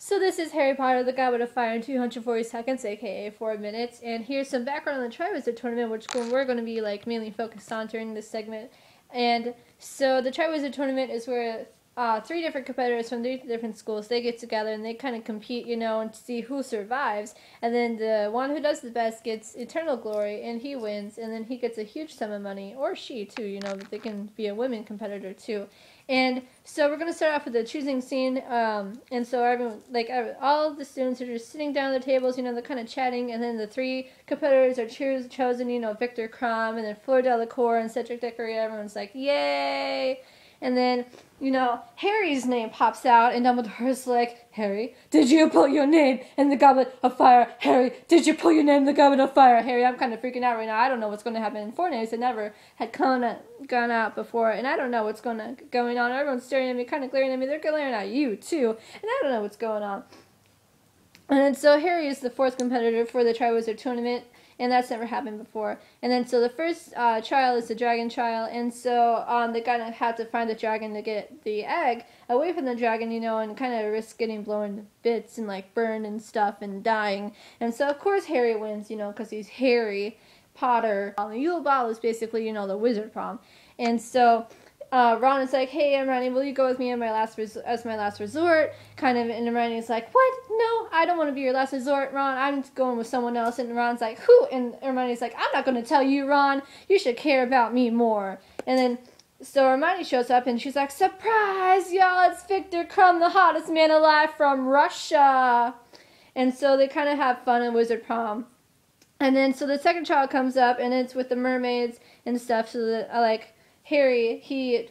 So this is Harry Potter, the Goblet of Fire in 240 seconds, aka 4 minutes, and here's some background on the Triwizard Tournament, which we're going to be like mainly focused on during this segment. And so the Triwizard Tournament is where 3 different competitors from 3 different schools, they get together and they kind of compete, you know, and see who survives. And then the one who does the best gets eternal glory, and he wins, and then he gets a huge sum of money, or she too, you know, they can be a women competitor too. And so we're going to start off with the choosing scene, and so everyone, all of the students are just sitting down at the tables, you know, they're kind of chatting, and then the 3 competitors are chosen, you know, Victor Crumb, and then Fleur Delacour, and Cedric Diggory. Everyone's like, yay! And then, you know, Harry's name pops out, and Dumbledore's like, Harry, did you put your name in the Goblet of Fire? Harry, did you put your name in the Goblet of Fire? Harry, I'm kind of freaking out right now. I don't know what's going to happen. 4 names that never had gone out before, and I don't know what's going on. Everyone's staring at me, kind of glaring at me. They're glaring at you, too, and I don't know what's going on. And so Harry is the 4th competitor for the Triwizard Tournament, and that's never happened before. And then so the first trial is the dragon trial, and so they kind of have to find the dragon to get the egg away from the dragon, you know, and kind of risk getting blown to bits and like burned and stuff and dying. And so of course Harry wins, you know, because he's Harry Potter. The Yule Ball is basically, you know, the wizard prom. And so Ron is like, hey, Hermione, will you go with me as my last resort? Kind of, and Hermione's like, what? No, I don't want to be your last resort, Ron. I'm going with someone else. And Ron's like, who? And Hermione's like, I'm not going to tell you, Ron. You should care about me more. And then, so Hermione shows up, and she's like, surprise, y'all, it's Victor Crumb, the hottest man alive from Russia. And so they kind of have fun in Wizard Prom. And then, so the second trial comes up, and it's with the mermaids and stuff, so that, Harry, he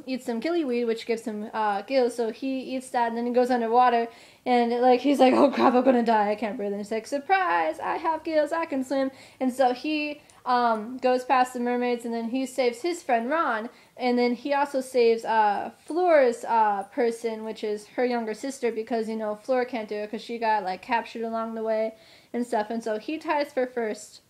eats some gillyweed, which gives him gills, so he eats that, and then he goes underwater, and he's like, oh crap, I'm gonna die, I can't breathe, and he's like, surprise, I have gills, I can swim. And so he goes past the mermaids, and then he saves his friend Ron, and then he also saves Fleur's person, which is her younger sister, because, you know, Fleur can't do it, because she got, like, captured along the way and stuff, and so he ties for first,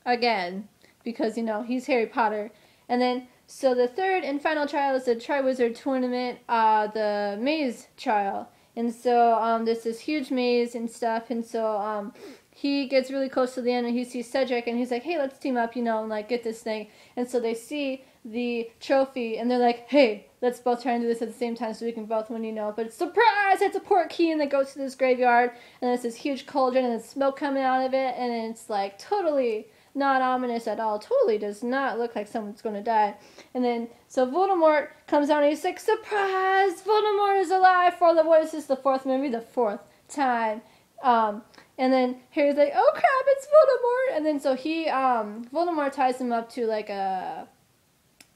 again, because, you know, he's Harry Potter. And then so the third and final trial is the Triwizard Tournament, the maze trial. And so there's this huge maze and stuff, and so he gets really close to the end, and he sees Cedric, and he's like, hey, let's team up, you know, and like get this thing. And so they see the trophy, and they're like, hey, let's both try and do this at the same time so we can both win, you know. But it's surprise, it's a portkey, and they go to this graveyard, and there's this huge cauldron, and there's smoke coming out of it, and it's like totally not ominous at all. Totally does not look like someone's going to die. And then, so Voldemort comes out and he's like, surprise! Voldemort is alive for what is this, the 4th movie? The 4th time. And then Harry's like, oh crap, it's Voldemort! And then so he, Voldemort ties him up to like a,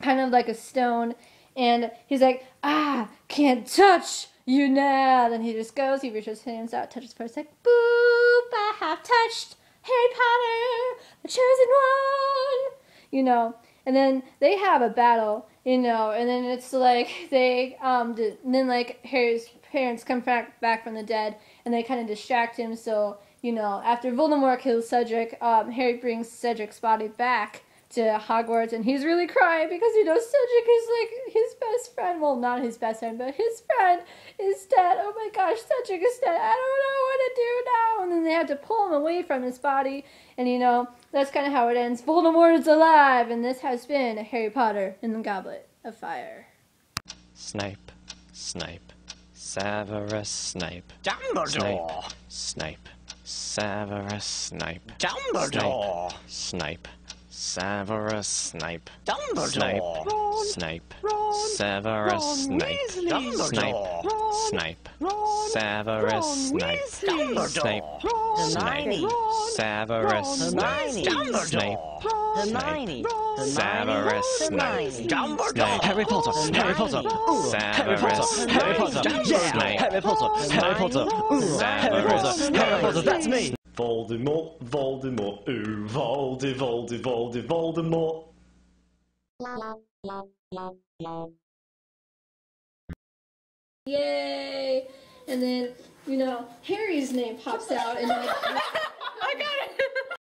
kind of like a stone. And he's like, can't touch you now. Then he just goes, he reaches his hands out, touches for a sec. Boop, I have touched Harry Potter, the chosen one, you know. And then they have a battle, you know, and then it's like they, and then like Harry's parents come back from the dead, and they kind of distract him. So, you know, after Voldemort kills Cedric, Harry brings Cedric's body back to Hogwarts, and he's really crying because, you know, Cedric is like his best friend. Well, not his best friend, but his friend is dead. Oh my gosh, Cedric is dead. I don't know what to do now. And then they have to pull him away from his body, and, you know, that's kind of how it ends. Voldemort is alive, and this has been Harry Potter and the Goblet of Fire. Snape, Snape, Severus Snape. Dumbledore! Snape, Severus Snape. Dumbledore! Snape, Severus Snape. Dumbledore! Snape, Ron, Severus Ron Snape. Weasley. Snape, Ron, Snape, Ron, Severus Ron Snape. Weasley. Snape, Ron, Snape, Ron, Severus Ron Snape. Weasley. Snape, Hermione, Severus Snape. Dumbledore! Harry Potter, Harry Potter, Severus Harry Potter, Snape. Harry Potter, Harry Potter, Harry Potter, Harry Potter, that's me! Voldemort, Voldemort, ooh, Voldemort. Yay! And then, you know, Harry's name pops out, and like, I got it!